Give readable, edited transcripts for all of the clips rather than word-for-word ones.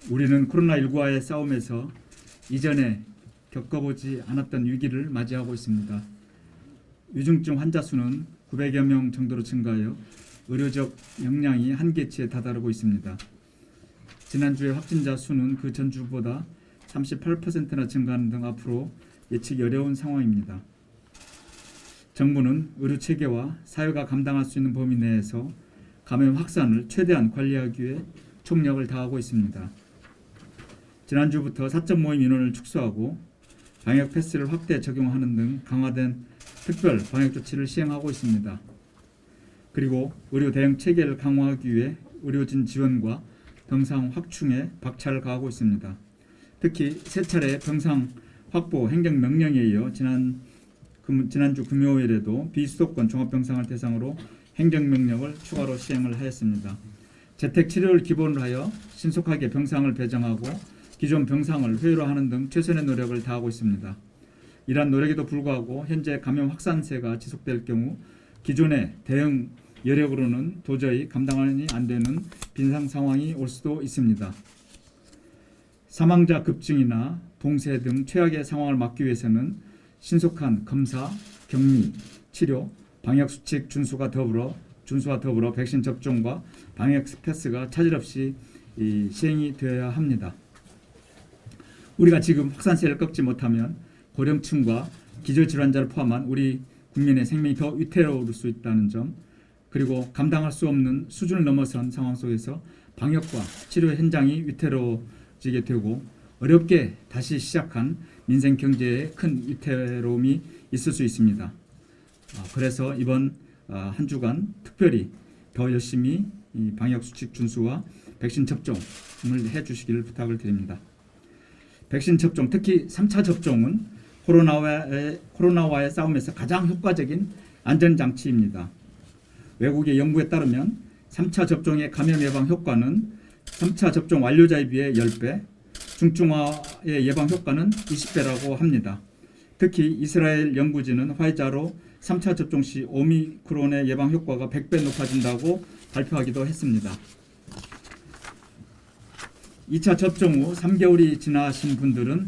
우리는 코로나19와의 싸움에서 이전에 겪어보지 않았던 위기를 맞이하고 있습니다. 위중증 환자 수는 900여 명 정도로 증가하여 의료적 역량이 한계치에 다다르고 있습니다. 지난주에 확진자 수는 그 전주보다 38%나 증가하는 등 앞으로 예측이 어려운 상황입니다. 정부는 의료 체계와 사회가 감당할 수 있는 범위 내에서 감염 확산을 최대한 관리하기 위해 총력을 다하고 있습니다. 지난주부터 사적 모임 인원을 축소하고 방역 패스를 확대 적용하는 등 강화된 특별 방역 조치를 시행하고 있습니다. 그리고 의료 대응 체계를 강화하기 위해 의료진 지원과 병상 확충에 박차를 가하고 있습니다. 특히 세 차례 병상 확보 행정명령에 이어 지난주 금요일에도 비수도권 종합병상을 대상으로 행정명령을 추가로 시행을 하였습니다. 재택치료를 기본으로 하여 신속하게 병상을 배정하고 기존 병상을 회유하는 등 최선의 노력을 다하고 있습니다. 이러한 노력에도 불구하고 현재 감염 확산세가 지속될 경우 기존의 대응 여력으로는 도저히 감당이 안 되는 빈상 상황이 올 수도 있습니다. 사망자 급증이나 봉쇄 등 최악의 상황을 막기 위해서는 신속한 검사, 격리, 치료, 방역수칙 준수와 더불어 백신 접종과 방역 패스가 차질 없이 시행이 되어야 합니다. 우리가 지금 확산세를 꺾지 못하면 고령층과 기저질환자를 포함한 우리 국민의 생명이 더 위태로울 수 있다는 점, 그리고 감당할 수 없는 수준을 넘어선 상황 속에서 방역과 치료 현장이 위태로워지게 되고 어렵게 다시 시작한 민생 경제에 큰 위태로움이 있을 수 있습니다. 그래서 이번 한 주간 특별히 더 열심히 이 방역 수칙 준수와 백신 접종을 해주시기를 부탁을 드립니다. 백신 접종, 특히 3차 접종은 코로나와의 싸움에서 가장 효과적인 안전장치입니다. 외국의 연구에 따르면 3차 접종의 감염 예방 효과는 3차 접종 완료자에 비해 10배, 중증화의 예방 효과는 20배라고 합니다. 특히 이스라엘 연구진은 화이자로 3차 접종 시 오미크론의 예방 효과가 100배 높아진다고 발표하기도 했습니다. 2차 접종 후 3개월이 지나신 분들은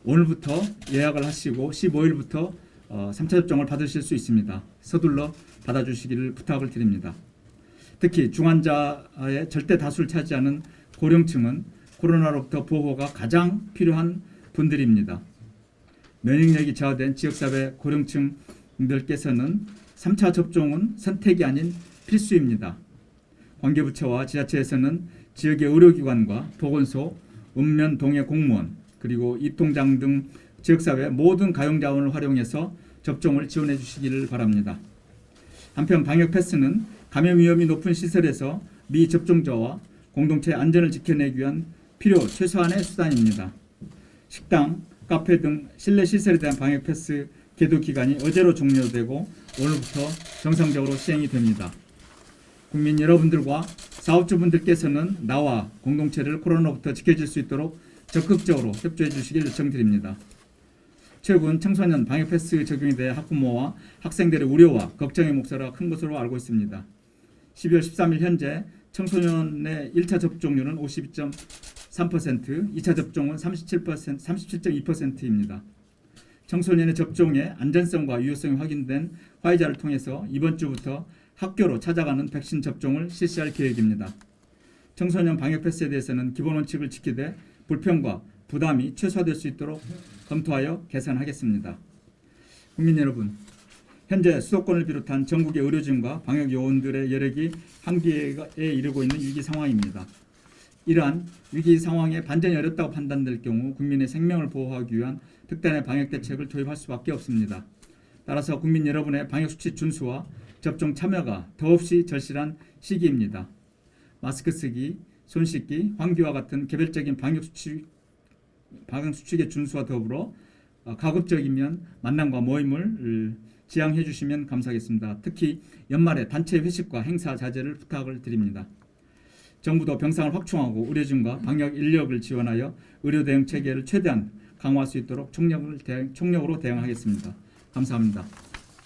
오늘부터 예약을 하시고 15일부터 3차 접종을 받으실 수 있습니다. 서둘러 받아주시기를 부탁을 드립니다. 특히 중환자의 절대 다수를 차지하는 고령층은 코로나로부터 보호가 가장 필요한 분들입니다. 면역력이 저하된 지역사회 고령층들께서는 3차 접종은 선택이 아닌 필수입니다. 관계부처와 지자체에서는 지역의 의료기관과 보건소, 읍면동의 공무원, 그리고 이통장 등 지역사회 모든 가용자원을 활용해서 접종을 지원해 주시기를 바랍니다. 한편 방역 패스는 감염 위험이 높은 시설에서 미접종자와 공동체 안전을 지켜내기 위한 필요 최소한의 수단입니다. 식당, 카페 등 실내 시설에 대한 방역 패스 계도 기간이 어제로 종료되고 오늘부터 정상적으로 시행이 됩니다. 국민 여러분들과 사업주분들께서는 나와 공동체를 코로나부터 지켜줄 수 있도록 적극적으로 협조해 주시길 요청드립니다. 최근 청소년 방역 패스 적용에 대해 학부모와 학생들의 우려와 걱정의 목소리가 큰 것으로 알고 있습니다. 12월 13일 현재 청소년의 1차 접종률은 52.3%, 2차 접종은 37.2%입니다. 청소년의 접종의 안전성과 유효성이 확인된 화이자를 통해서 이번 주부터 학교로 찾아가는 백신 접종을 실시할 계획입니다. 청소년 방역 패스에 대해서는 기본 원칙을 지키되 불편과 부담이 최소화될 수 있도록 검토하여 개선하겠습니다. 국민 여러분, 현재 수도권을 비롯한 전국의 의료진과 방역 요원들의 여력이 한계에 이르고 있는 위기 상황입니다. 이러한 위기 상황에 반전이 어렵다고 판단될 경우 국민의 생명을 보호하기 위한 특단의 방역 대책을 도입할 수밖에 없습니다. 따라서 국민 여러분의 방역수칙 준수와 접종 참여가 더없이 절실한 시기입니다. 마스크 쓰기, 손 씻기, 환기와 같은 개별적인 방역수칙의 준수와 더불어 가급적이면 만남과 모임을 지양해 주시면 감사하겠습니다. 특히 연말에 단체 회식과 행사 자제를 부탁을 드립니다. 정부도 병상을 확충하고 의료진과 방역 인력을 지원하여 의료 대응 체계를 최대한 강화할 수 있도록 총력으로 대응하겠습니다. 감사합니다.